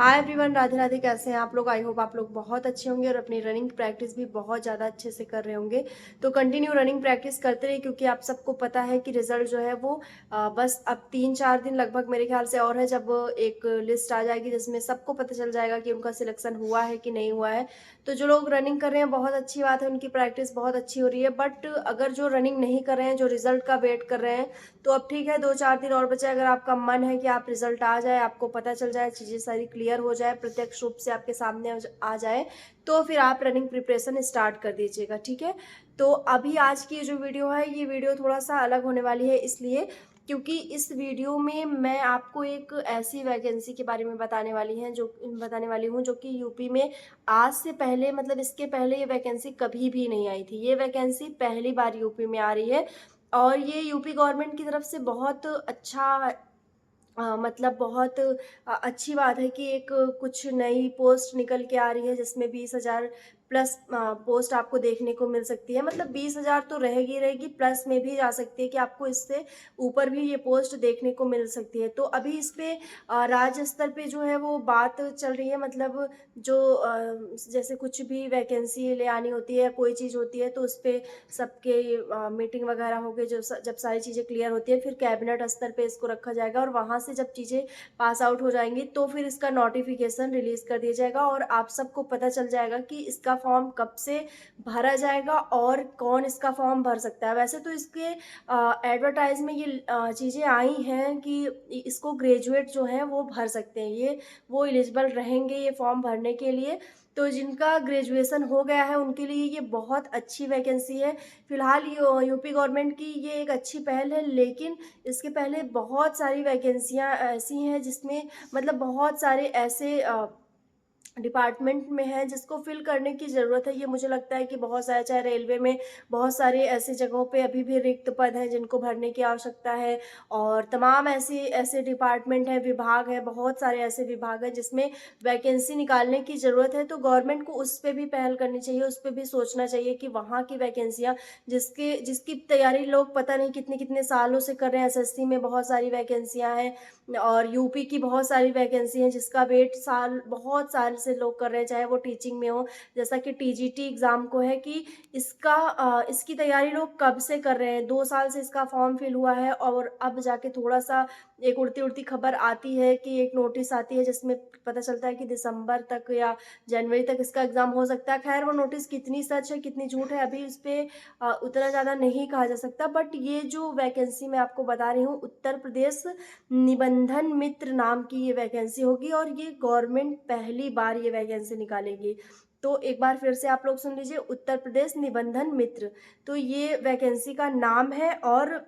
Hi everyone, Radhe Radhe. कैसे हैं आप लोग? आई होप आप लोग बहुत अच्छे होंगे और अपनी रनिंग प्रैक्टिस भी बहुत ज़्यादा अच्छे से कर रहे होंगे। तो कंटिन्यू रनिंग प्रैक्टिस करते रहिए, क्योंकि आप सबको पता है कि रिजल्ट जो है वो बस अब 3-4 दिन लगभग मेरे ख्याल से और है, जब एक लिस्ट आ जाएगी जिसमें सबको पता चल जाएगा कि उनका सिलेक्शन हुआ है कि नहीं हुआ है। तो जो लोग रनिंग कर रहे हैं बहुत अच्छी बात है, उनकी प्रैक्टिस बहुत अच्छी हो रही है। बट अगर जो रनिंग नहीं कर रहे हैं, जो रिजल्ट का वेट कर रहे हैं, तो अब ठीक है, 2-4 दिन और बचे। अगर आपका मन है कि आप रिजल्ट आ जाए, आपको पता चल जाए, चीज़ें सारी क्लियर हो जाए, प्रत्यक्ष रूप से आपके सामने आ जाए, तो फिर आप रनिंग प्रिपरेशन स्टार्ट कर दीजिएगा। ठीक है। तो अभी आज की जो वीडियो है, ये वीडियो थोड़ा सा अलग होने वाली है, इसलिए क्योंकि इस वीडियो में मैं आपको एक ऐसी वैकेंसी के बारे में बताने वाली हूँ जो कि यूपी में आज से पहले, मतलब इसके पहले ये वैकेंसी कभी भी नहीं आई थी। ये वैकेंसी पहली बार यूपी में आ रही है और ये यूपी गवर्नमेंट की तरफ से बहुत अच्छा मतलब बहुत अच्छी बात है कि एक कुछ नई पोस्ट निकल के आ रही है, जिसमें 20,000 प्लस पोस्ट आपको देखने को मिल सकती है। मतलब 20,000 तो रहेगी रहेगी, प्लस में भी जा सकती है कि आपको इससे ऊपर भी ये पोस्ट देखने को मिल सकती है। तो अभी इस पे राज्य स्तर पे जो है वो बात चल रही है। मतलब जो जैसे कुछ भी वैकेंसी ले आनी होती है या कोई चीज़ होती है, तो उस पे सबके मीटिंग वगैरह हो गई। जब सारी चीज़ें क्लियर होती है, फिर कैबिनेट स्तर पे इसको रखा जाएगा और वहाँ से जब चीज़ें पास आउट हो जाएंगी, तो फिर इसका नोटिफिकेशन रिलीज़ कर दिया जाएगा और आप सबको पता चल जाएगा कि इसका फॉर्म कब से भरा जाएगा और कौन इसका फॉर्म भर सकता है। वैसे तो इसके एडवर्टाइज में ये चीज़ें आई हैं कि इसको ग्रेजुएट जो हैं वो भर सकते हैं, ये वो एलिजिबल रहेंगे ये फॉर्म भरने के लिए। तो जिनका ग्रेजुएशन हो गया है उनके लिए ये बहुत अच्छी वैकेंसी है। फिलहाल यूपी गवर्नमेंट की ये एक अच्छी पहल है, लेकिन इसके पहले बहुत सारी वैकेंसियाँ ऐसी हैं जिसमें मतलब बहुत सारे ऐसे डिपार्टमेंट में है जिसको फिल करने की ज़रूरत है। ये मुझे लगता है कि बहुत सारे, चाहे रेलवे में बहुत सारे ऐसी जगहों पे अभी भी रिक्त पद हैं जिनको भरने की आवश्यकता है, और तमाम ऐसे ऐसे डिपार्टमेंट हैं, विभाग हैं, बहुत सारे ऐसे विभाग हैं जिसमें वैकेंसी निकालने की ज़रूरत है। तो गवर्नमेंट को उस पर भी पहल करनी चाहिए, उस पर भी सोचना चाहिए कि वहाँ की वैकेंसियाँ जिसकी तैयारी लोग पता नहीं कितने कितने सालों से कर रहे हैं। एसएससी में बहुत सारी वैकेंसियाँ हैं और यूपी की बहुत सारी वैकेंसी हैं जिसका वेट बहुत साल से लोग कर रहे हैं, चाहे वो टीचिंग में हो। जैसा कि टीजीटी एग्ज़ाम को है कि इसकी तैयारी लोग कब से कर रहे हैं, 2 साल से इसका फॉर्म फिल हुआ है और अब जाके थोड़ा सा एक उड़ती उड़ती खबर आती है कि एक नोटिस आती है जिसमें पता चलता है कि दिसंबर तक या जनवरी तक इसका एग्ज़ाम हो सकता है। खैर, वो नोटिस कितनी सच है कितनी झूठ है, अभी इस पे उतना ज़्यादा नहीं कहा जा सकता। बट ये जो वैकेंसी मैं आपको बता रही हूँ, उत्तर प्रदेश निबंधन मित्र नाम की ये वैकेंसी होगी और ये गवर्नमेंट पहली बार ये वैकेंसी निकालेगी। तो एक बार फिर से आप लोग सुन लीजिए, उत्तर प्रदेश निबंधन मित्र। तो ये वैकेंसी का नाम है और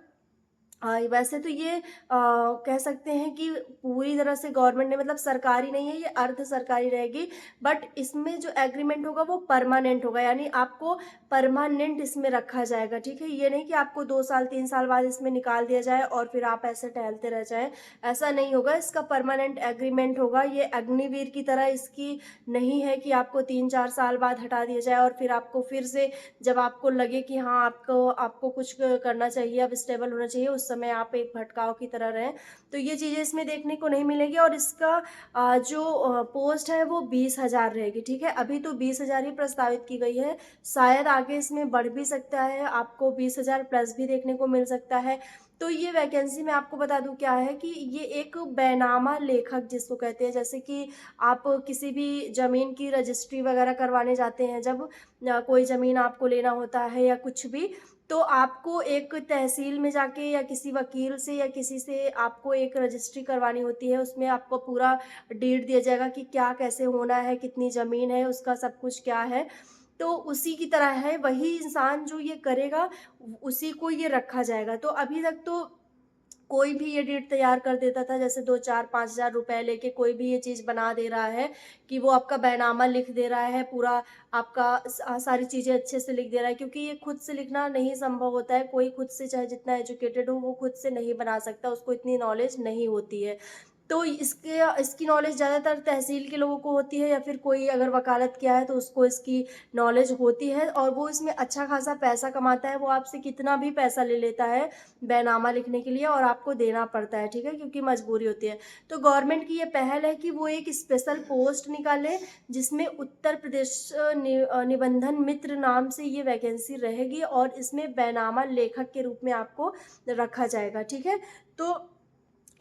वैसे तो ये कह सकते हैं कि पूरी तरह से गवर्नमेंट ने, मतलब सरकारी नहीं है, ये अर्ध सरकारी रहेगी। बट इसमें जो एग्रीमेंट होगा वो परमानेंट होगा, यानी आपको परमानेंट इसमें रखा जाएगा। ठीक है, ये नहीं कि आपको 2 साल 3 साल बाद इसमें निकाल दिया जाए और फिर आप ऐसे टहलते रह जाएं। ऐसा नहीं होगा, इसका परमानेंट एग्रीमेंट होगा। ये अग्निवीर की तरह इसकी नहीं है कि आपको 3-4 साल बाद हटा दिया जाए और फिर आपको फिर से, जब आपको लगे कि हाँ आपको आपको कुछ करना चाहिए, अब स्टेबल होना चाहिए, उस समय आप एक भटकाव की तरह रहें। तो ये चीज़ें इसमें देखने को नहीं मिलेगी और इसका जो पोस्ट है वो 20,000 रहेगी। ठीक है, अभी तो 20,000 ही प्रस्तावित की गई है, शायद आगे इसमें बढ़ भी सकता है, आपको 20,000 प्लस भी देखने को मिल सकता है। तो ये वैकेंसी मैं आपको बता दूं क्या है कि ये एक बैनामा लेखक जिसको कहते हैं, जैसे कि आप किसी भी ज़मीन की रजिस्ट्री वगैरह करवाने जाते हैं, जब कोई ज़मीन आपको लेना होता है या कुछ भी, तो आपको एक तहसील में जाके या किसी वकील से या किसी से आपको एक रजिस्ट्री करवानी होती है। उसमें आपको पूरा डीड दिया जाएगा कि क्या कैसे होना है, कितनी ज़मीन है, उसका सब कुछ क्या है। तो उसी की तरह है, वही इंसान जो ये करेगा उसी को ये रखा जाएगा। तो अभी तक तो कोई भी ये डीड तैयार कर देता था, जैसे 2-4-5 हज़ार रुपए लेके कोई भी ये चीज़ बना दे रहा है कि वो आपका बैनामा लिख दे रहा है, पूरा आपका सारी चीज़ें अच्छे से लिख दे रहा है, क्योंकि ये खुद से लिखना नहीं संभव होता है। कोई खुद से, चाहे जितना एजुकेटेड हो, वो खुद से नहीं बना सकता, उसको इतनी नॉलेज नहीं होती है। तो इसकी नॉलेज ज़्यादातर तहसील के लोगों को होती है, या फिर कोई अगर वकालत किया है तो उसको इसकी नॉलेज होती है, और वो इसमें अच्छा खासा पैसा कमाता है। वो आपसे कितना भी पैसा ले लेता है बैनामा लिखने के लिए, और आपको देना पड़ता है, ठीक है, क्योंकि मजबूरी होती है। तो गवर्नमेंट की ये पहल है कि वो एक स्पेशल पोस्ट निकाले, जिसमें उत्तर प्रदेश निबंधन मित्र नाम से ये वैकेंसी रहेगी, और इसमें बैनामा लेखक के रूप में आपको रखा जाएगा, ठीक है। तो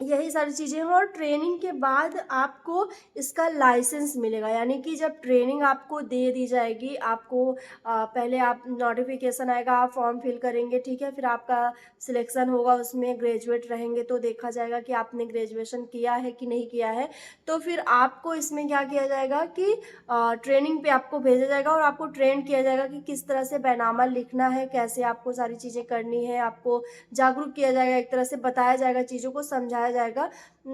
यही सारी चीज़ें हैं, और ट्रेनिंग के बाद आपको इसका लाइसेंस मिलेगा, यानी कि जब ट्रेनिंग आपको दे दी जाएगी, आपको पहले आप नोटिफिकेशन आएगा, आप फॉर्म फिल करेंगे, ठीक है, फिर आपका सिलेक्शन होगा, उसमें ग्रेजुएट रहेंगे तो देखा जाएगा कि आपने ग्रेजुएशन किया है कि नहीं किया है। तो फिर आपको इसमें क्या किया जाएगा कि ट्रेनिंग पे आपको भेजा जाएगा, और आपको ट्रेन किया जाएगा कि किस तरह से बैनामा लिखना है, कैसे आपको सारी चीज़ें करनी है, आपको जागरूक किया जाएगा, एक तरह से बताया जाएगा, चीज़ों को समझाया जाएगा।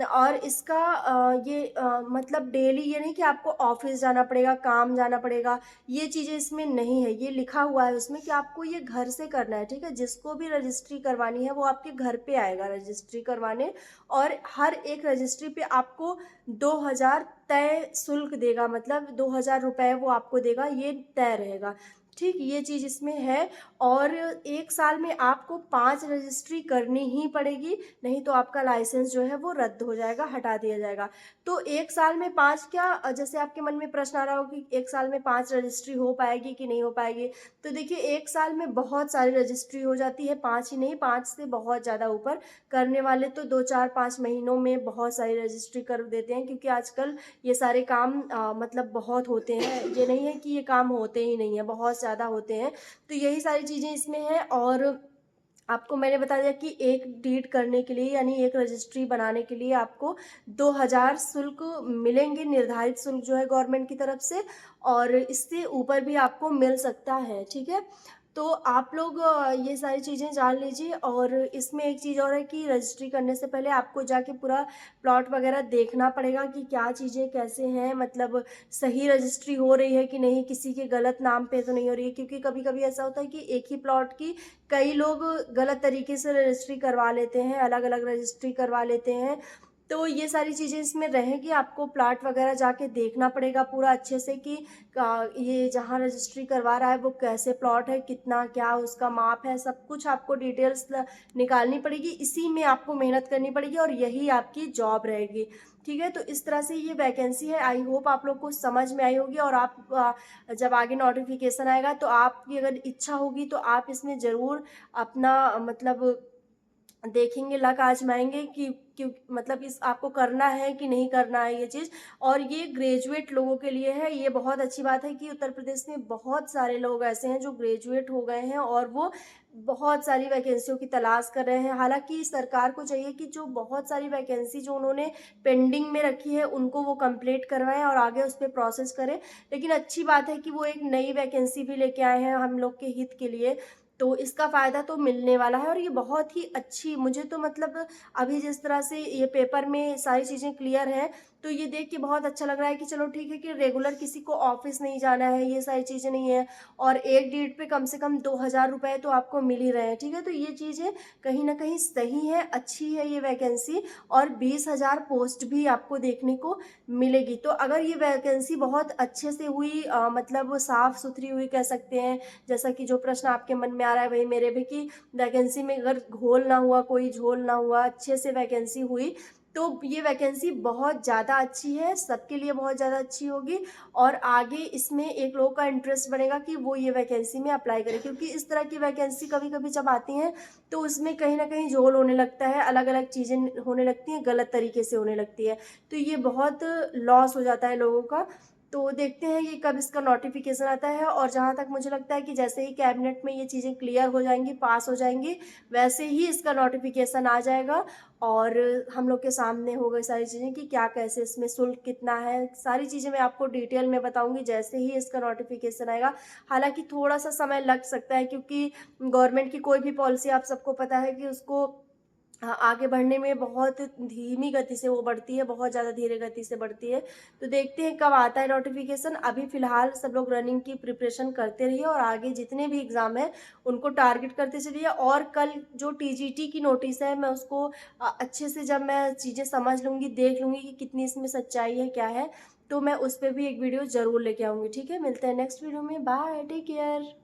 और इसका मतलब डेली ये नहीं कि आपको ऑफिस जाना पड़ेगा, काम जाना पड़ेगा, ये चीज़ें इसमें नहीं है। ये लिखा हुआ है उसमें कि आपको ये घर से करना है, ठीक है। जिसको भी रजिस्ट्री करवानी है वो आपके घर पे आएगा रजिस्ट्री करवाने, और हर एक रजिस्ट्री पे आपको 2000 तय शुल्क देगा, मतलब 2000 रुपये वो आपको देगा, ये तय रहेगा, ठीक। ये चीज़ इसमें है। और 1 साल में आपको 5 रजिस्ट्री करनी ही पड़ेगी, नहीं तो आपका लाइसेंस जो है वो रद्द हो जाएगा, हटा दिया जाएगा। तो 1 साल में 5 क्या, जैसे आपके मन में प्रश्न आ रहा हो कि 1 साल में 5 रजिस्ट्री हो पाएगी कि नहीं हो पाएगी, तो देखिए 1 साल में बहुत सारी रजिस्ट्री हो जाती है, 5 ही नहीं, 5 से बहुत ज़्यादा ऊपर करने वाले तो 2, 4, 5 महीनों में बहुत सारी रजिस्ट्री कर देते हैं, क्योंकि आजकल ये सारे काम मतलब बहुत होते हैं, ये नहीं है कि ये काम होते ही नहीं है, बहुत ज़्यादा होते हैं। तो यही सारी चीज़ें इसमें हैं। और आपको मैंने बता दिया कि एक डीड करने के लिए, यानी एक रजिस्ट्री बनाने के लिए आपको 2000 शुल्क मिलेंगे, निर्धारित शुल्क जो है गवर्नमेंट की तरफ से, और इससे ऊपर भी आपको मिल सकता है, ठीक है। तो आप लोग ये सारी चीज़ें जान लीजिए। और इसमें एक चीज़ और है कि रजिस्ट्री करने से पहले आपको जाके पूरा प्लॉट वगैरह देखना पड़ेगा कि क्या चीज़ें कैसे हैं, मतलब सही रजिस्ट्री हो रही है कि नहीं, किसी के गलत नाम पे तो नहीं हो रही है, क्योंकि कभी कभी ऐसा होता है कि एक ही प्लॉट की कई लोग गलत तरीके से रजिस्ट्री करवा लेते हैं, अलग अलग रजिस्ट्री करवा लेते हैं। तो ये सारी चीज़ें इसमें रहेगी, आपको प्लाट वगैरह जाके देखना पड़ेगा पूरा अच्छे से कि ये जहाँ रजिस्ट्री करवा रहा है वो कैसे प्लॉट है, कितना क्या उसका माप है, सब कुछ आपको डिटेल्स निकालनी पड़ेगी। इसी में आपको मेहनत करनी पड़ेगी, और यही आपकी जॉब रहेगी, ठीक है। तो इस तरह से ये वैकेंसी है। आई होप आप लोग को समझ में आई होगी, और आप जब आगे नोटिफिकेशन आएगा तो आपकी अगर इच्छा होगी तो आप इसमें ज़रूर अपना मतलब देखेंगे, लक आजमाएंगे कि क्यों, मतलब इस आपको करना है कि नहीं करना है ये चीज़। और ये ग्रेजुएट लोगों के लिए है। ये बहुत अच्छी बात है कि उत्तर प्रदेश में बहुत सारे लोग ऐसे हैं जो ग्रेजुएट हो गए हैं, और वो बहुत सारी वैकेंसियों की तलाश कर रहे हैं। हालांकि सरकार को चाहिए कि जो बहुत सारी वैकेंसी जो उन्होंने पेंडिंग में रखी है उनको वो कंप्लीट करवाएं, और आगे उस पर प्रोसेस करें। लेकिन अच्छी बात है कि वो एक नई वैकेंसी भी लेके आए हैं हम लोग के हित के लिए, तो इसका फ़ायदा तो मिलने वाला है। और ये बहुत ही अच्छी, मुझे तो मतलब अभी जिस तरह से ये पेपर में सारी चीज़ें क्लियर हैं, तो ये देख के बहुत अच्छा लग रहा है कि चलो ठीक है कि रेगुलर किसी को ऑफिस नहीं जाना है, ये सारी चीज़ें नहीं है, और एक डेट पे कम से कम 2000 रुपये तो आपको मिल ही रहे हैं, ठीक है। तो ये चीज़ें कहीं ना कहीं सही है, अच्छी है ये वैकेंसी। और 20,000 पोस्ट भी आपको देखने को मिलेगी। तो अगर ये वैकेंसी बहुत अच्छे से हुई, मतलब साफ़ सुथरी हुई कह सकते हैं, जैसा कि जो प्रश्न आपके मन में आ रहा है वही मेरे भी, कि वैकेंसी में अगर घोल ना हुआ, कोई झोल ना हुआ, अच्छे से वैकेंसी हुई, तो ये वैकेंसी बहुत ज़्यादा अच्छी है, सबके लिए बहुत ज़्यादा अच्छी होगी। और आगे इसमें एक लोगों का इंटरेस्ट बनेगा कि वो ये वैकेंसी में अप्लाई करें, क्योंकि इस तरह की वैकेंसी कभी कभी जब आती हैं तो उसमें कहीं ना कहीं झोल होने लगता है, अलग अलग चीज़ें होने लगती हैं, गलत तरीके से होने लगती है, तो ये बहुत लॉस हो जाता है लोगों का। तो देखते हैं ये कब इसका नोटिफिकेशन आता है। और जहाँ तक मुझे लगता है कि जैसे ही कैबिनेट में ये चीज़ें क्लियर हो जाएंगी, पास हो जाएंगी, वैसे ही इसका नोटिफिकेशन आ जाएगा, और हम लोग के सामने हो गई सारी चीज़ें कि क्या कैसे इसमें शुल्क कितना है, सारी चीज़ें मैं आपको डिटेल में बताऊंगी जैसे ही इसका नोटिफिकेशन आएगा। हालांकि थोड़ा सा समय लग सकता है, क्योंकि गवर्नमेंट की कोई भी पॉलिसी आप सबको पता है कि उसको हाँ, आगे बढ़ने में बहुत धीमी गति से वो बढ़ती है, बहुत ज़्यादा धीरे गति से बढ़ती है। तो देखते हैं कब आता है नोटिफ़िकेशन। अभी फ़िलहाल सब लोग रनिंग की प्रिपरेशन करते रहिए और आगे जितने भी एग्ज़ाम हैं, उनको टारगेट करते चलिए। और कल जो टीजीटी की नोटिस है, मैं उसको अच्छे से जब मैं चीज़ें समझ लूँगी, देख लूँगी कि कितनी इसमें सच्चाई है, क्या है, तो मैं उस पे भी एक वीडियो ज़रूर लेके आऊँगी, ठीक है? मिलते हैं नेक्स्ट वीडियो में। Bye, take care.